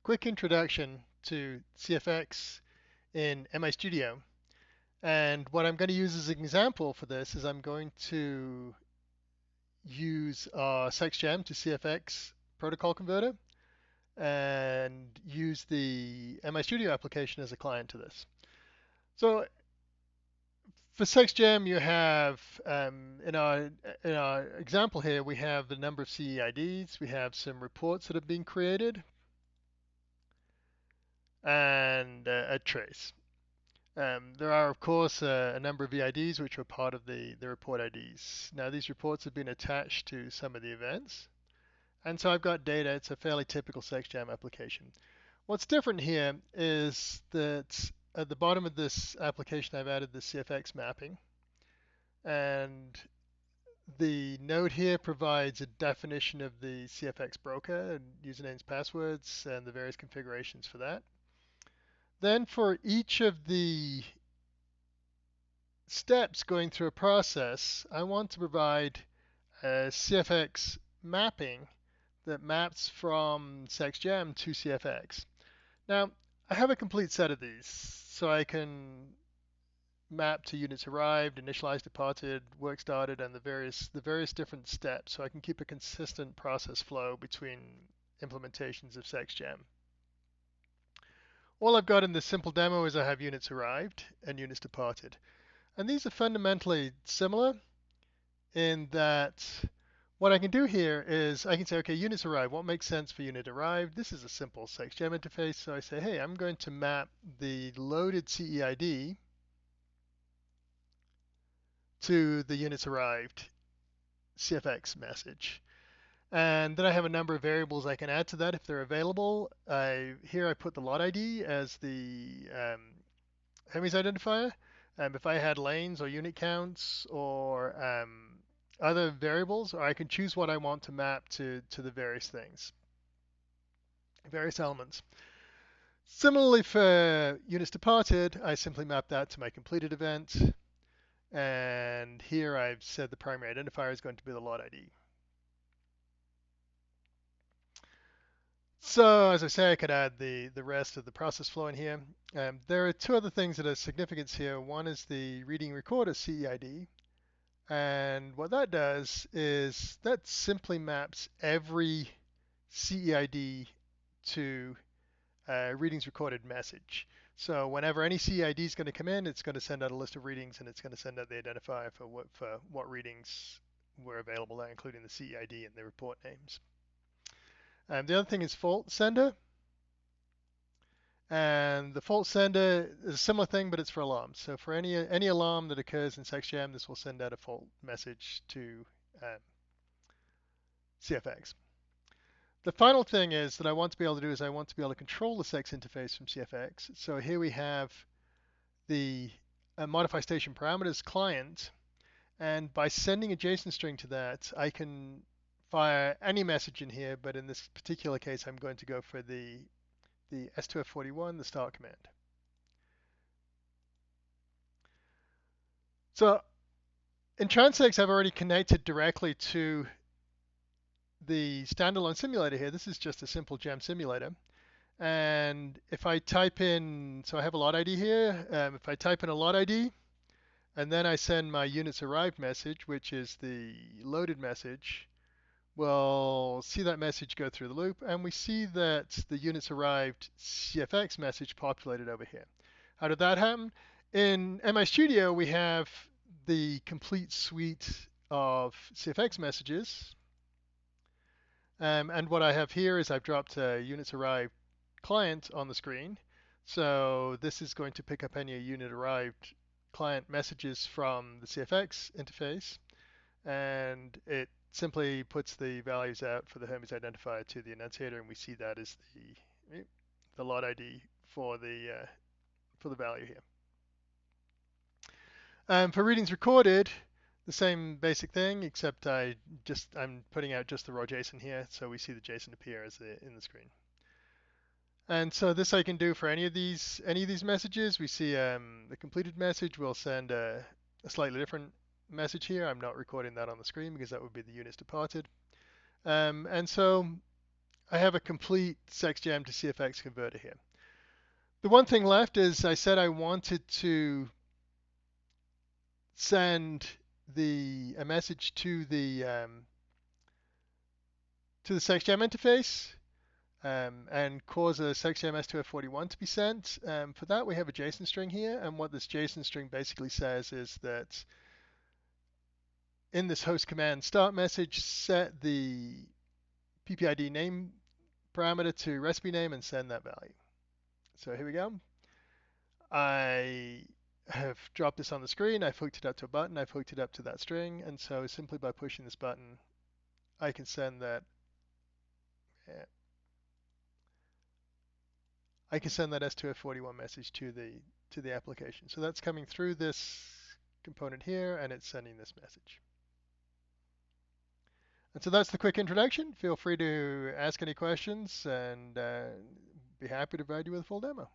quick introduction to CFX in MI Studio. And what I'm going to use as an example for this is I'm going to use SECS to CFX protocol converter and use the MI Studio application as a client to this. So for SECS you have in our example here, we have the number of CEIDs, we have some reports that have been created, and a trace. There are, of course, a number of VIDs which are part of the report IDs. Now, these reports have been attached to some of the events, and so I've got data. It's a fairly typical SexJam application. What's different here is that at the bottom of this application, I've added the CFX mapping, and the node here provides a definition of the CFX broker and usernames, passwords, and the various configurations for that. Then for each of the steps going through a process, I want to provide a CFX mapping that maps from SexGem to CFX. Now, I have a complete set of these, so I can map to units arrived, initialized, departed, work started, and the various different steps, so I can keep a consistent process flow between implementations of SexGem. All I've got in this simple demo is I have units arrived and units departed. And these are fundamentally similar in that what I can do here is I can say, okay, units arrived. What makes sense for unit arrived? This is a simple SexGem interface. So I say, hey, I'm going to map the loaded CEID to the units arrived CFX message. And then I have a number of variables I can add to that if they're available. Here I put the lot ID as the Hermes identifier. If I had lanes or unit counts or other variables, or I can choose what I want to map to the various things, various elements. Similarly for units departed, I simply map that to my completed event. And here I've said the primary identifier is going to be the lot ID. So as I say, I could add the rest of the process flow in here. There are two other things that are significance here. One is the reading recorder CEID. And what that does is that simply maps every CEID to readings recorded message. So whenever any CEID is going to come in, it's going to send out a list of readings and it's going to send out the identifier for what readings were available there, including the CEID and the report names. The other thing is fault sender. And the fault sender is a similar thing, but it's for alarms. So for any alarm that occurs in SexJam, this will send out a fault message to CFX. The final thing is that I want to be able to do is I want to be able to control the SEX interface from CFX. So here we have the modify station parameters client, and by sending a JSON string to that, I can fire any message in here. But in this particular case, I'm going to go for the S2F41, the start command. So in Transix, I've already connected directly to the standalone simulator here. This is just a simple gem simulator. And if I type in, so I have a lot ID here. If I type in a lot ID, and then I send my units arrived message, which is the loaded message, we'll see that message go through the loop, and we see that the units arrived CFX message populated over here. How did that happen? In MI Studio, we have the complete suite of CFX messages. And what I have here is I've dropped a units arrived client on the screen. So this is going to pick up any unit arrived client messages from the CFX interface. And it simply puts the values out for the Hermes identifier to the enunciator, and we see that as the lot ID for the value here. For readings recorded, the same basic thing, except I'm putting out just the raw JSON here, so we see the JSON appear as in the screen. And so this I can do for any of these messages. We see the completed message will send a slightly different message here. I'm not recording that on the screen because that would be the units departed. And so I have a complete SECSGEM to CFX converter here. The one thing left is I said I wanted to send a message to the SECSGEM interface and cause a SECSGEM S2F41 to be sent. For that, we have a JSON string here, and what this JSON string basically says is that in this host command start message, set the PPID name parameter to recipe name and send that value. So here we go. I have dropped this on the screen. I've hooked it up to a button. I've hooked it up to that string. And so simply by pushing this button, I can send that. I can send that S2F41 message to the application. So that's coming through this component here, and it's sending this message. And so that's the quick introduction. Feel free to ask any questions, and be happy to provide you with a full demo.